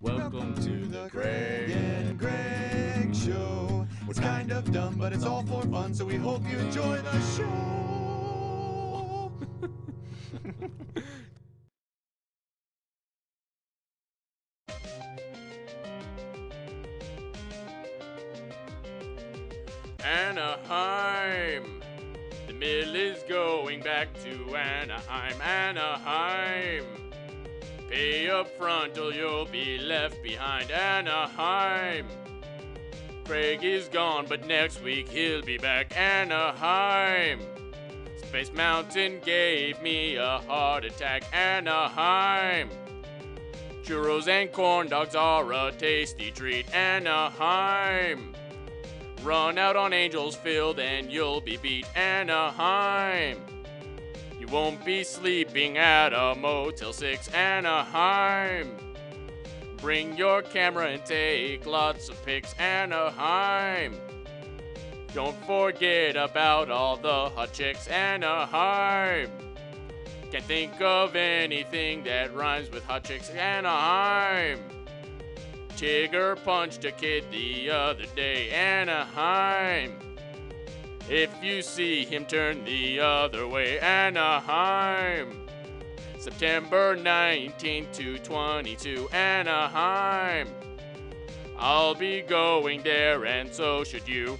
Welcome to the Greg and Kraig show. It's kind of dumb, but it's all for fun, so we hope you enjoy the show. Anaheim. The mill is going back to Anaheim. Anaheim. Pay up front or you'll be left behind. Anaheim. Craig is gone, but next week he'll be back. Anaheim. Space Mountain gave me a heart attack. Anaheim. Churros and corn dogs are a tasty treat. Anaheim. Run out on Angels Field and you'll be beat. Anaheim. You won't be sleeping at a Motel 6. Anaheim. Bring your camera and take lots of pics. Anaheim. Don't forget about all the hot chicks. Anaheim. Can't think of anything that rhymes with hot chicks. Anaheim. Tigger punched a kid the other day. Anaheim. If you see him, turn the other way. Anaheim. September 19th to 22. Anaheim. I'll be going there and so should you.